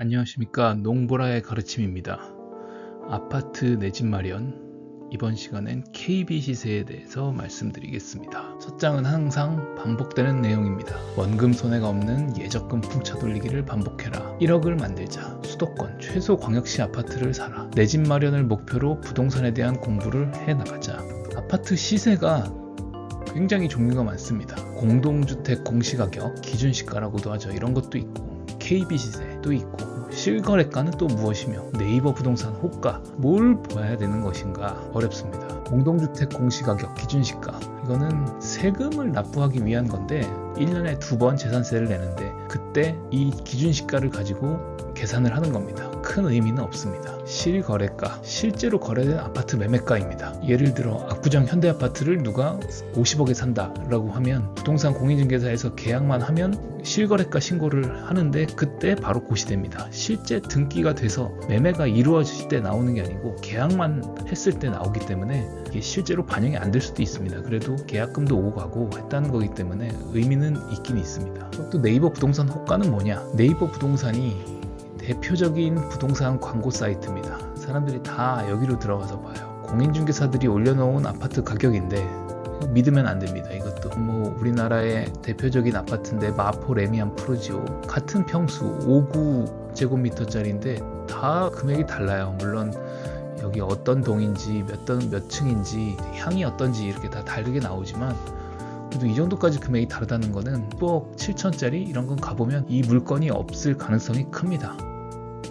안녕하십니까, 농보라의 가르침입니다. 아파트 내 집 마련, 이번 시간엔 KB 시세에 대해서 말씀드리겠습니다. 첫 장은 항상 반복되는 내용입니다. 원금 손해가 없는 예적금 풍차 돌리기를 반복해라. 1억을 만들자. 수도권 최소 광역시 아파트를 사라. 내 집 마련을 목표로 부동산에 대한 공부를 해나가자. 아파트 시세가 굉장히 종류가 많습니다. 공동주택 공시가격, 기준시가라고도 하죠. 이런 것도 있고, KB 시세도 있고, 실거래가는 또 무엇이며, 네이버 부동산 호가, 뭘 봐야 되는 것인가 어렵습니다. 공동주택 공시가격, 기준시가, 이거는 세금을 납부하기 위한 건데 1년에 2번 재산세를 내는데 그때 이 기준시가를 가지고 계산을 하는 겁니다. 큰 의미는 없습니다. 실거래가, 실제로 거래된 아파트 매매가입니다. 예를 들어 압구정 현대아파트를 누가 50억에 산다라고 하면 부동산 공인중개사에서 계약만 하면 실거래가 신고를 하는데 그때 바로 고시됩니다. 실제 등기가 돼서 매매가 이루어질 때 나오는 게 아니고 계약만 했을 때 나오기 때문에 이게 실제로 반영이 안 될 수도 있습니다. 그래도 계약금도 오고 가고 했다는 거기 때문에 의미는 있긴 있습니다. 또 네이버 부동산 호가는 뭐냐? 네이버 부동산이 대표적인 부동산 광고 사이트입니다. 사람들이 다 여기로 들어가서 봐요. 공인중개사들이 올려놓은 아파트 가격인데 믿으면 안 됩니다. 이것도 뭐 우리나라의 대표적인 아파트인데 마포 레미안 프루지오 같은 평수 59제곱미터짜리인데 다 금액이 달라요. 물론 여기 어떤 동인지 몇 층인지 향이 어떤지 이렇게 다 다르게 나오지만 그래도 이 정도까지 금액이 다르다는 거는 10억 7천짜리 이런 건 가보면 이 물건이 없을 가능성이 큽니다.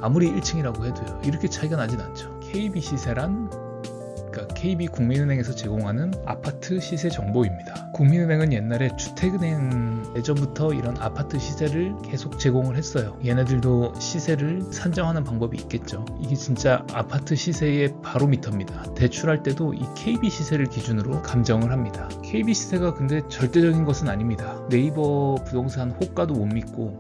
아무리 1층이라고 해도요. 이렇게 차이가 나진 않죠. KB 시세란 그러니까 KB국민은행에서 제공하는 아파트 시세 정보입니다. 국민은행은 옛날에 주택은행 예전부터 이런 아파트 시세를 계속 제공을 했어요. 얘네들도 시세를 산정하는 방법이 있겠죠. 이게 진짜 아파트 시세의 바로미터입니다. 대출할 때도 이 KB 시세를 기준으로 감정을 합니다. KB 시세가 근데 절대적인 것은 아닙니다. 네이버 부동산 호가도 못 믿고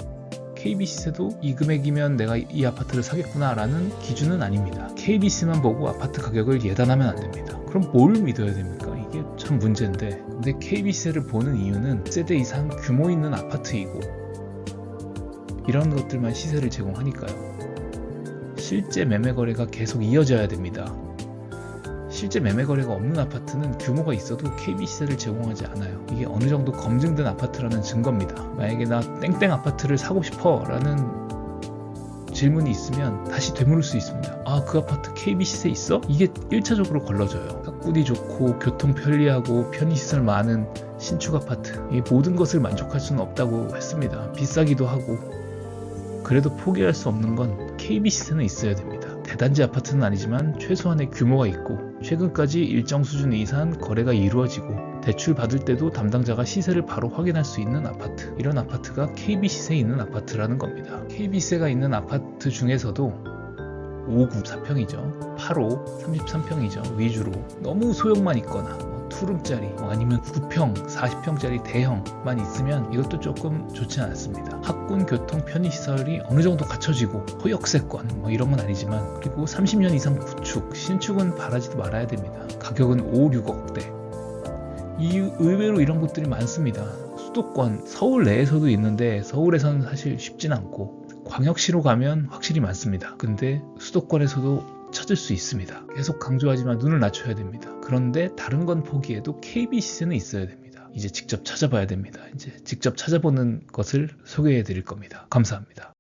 KB 시세도 이 금액이면 내가 이 아파트를 사겠구나 라는 기준은 아닙니다. KBC만 보고 아파트 가격을 예단하면 안 됩니다. 그럼 뭘 믿어야 됩니까? 이게 참 문제인데, 근데 KB 시세를 보는 이유는 세대 이상 규모 있는 아파트이고 이런 것들만 시세를 제공하니까요. 실제 매매 거래가 계속 이어져야 됩니다. 실제 매매 거래가 없는 아파트는 규모가 있어도 KB 시세를 제공하지 않아요. 이게 어느 정도 검증된 아파트라는 증거입니다. 만약에 나 땡땡 아파트를 사고 싶어 라는 질문이 있으면 다시 되물을 수 있습니다. 아, 그 아파트 KB 시세 있어? 이게 1차적으로 걸러져요. 학군이 좋고 교통 편리하고 편의시설 많은 신축 아파트, 이 모든 것을 만족할 수는 없다고 했습니다. 비싸기도 하고. 그래도 포기할 수 없는 건 KB 시세는 있어야 됩니다. 대단지 아파트는 아니지만 최소한의 규모가 있고 최근까지 일정 수준 이상 거래가 이루어지고 대출 받을 때도 담당자가 시세를 바로 확인할 수 있는 아파트, 이런 아파트가 KB 시세에 있는 아파트라는 겁니다. KB 시세가 있는 아파트 중에서도 5구 4평이죠, 8호 33평이죠 위주로 너무 소형만 있거나 투룸짜리 아니면 9평 40평짜리 대형만 있으면 이것도 조금 좋지 않습니다. 학군, 교통, 편의시설이 어느 정도 갖춰지고 토역세권 이런 건 아니지만, 그리고 30년 이상 구축, 신축은 바라지도 말아야 됩니다. 가격은 5, 6억대. 의외로 이런 곳들이 많습니다. 수도권, 서울 내에서도 있는데 서울에서는 사실 쉽진 않고 광역시로 가면 확실히 많습니다. 근데 수도권에서도 찾을 수 있습니다. 계속 강조하지만 눈을 낮춰야 됩니다. 그런데 다른 건 포기해도 KB 시세는 있어야 됩니다. 이제 직접 찾아봐야 됩니다. 이제 직접 찾아보는 것을 소개해 드릴 겁니다. 감사합니다.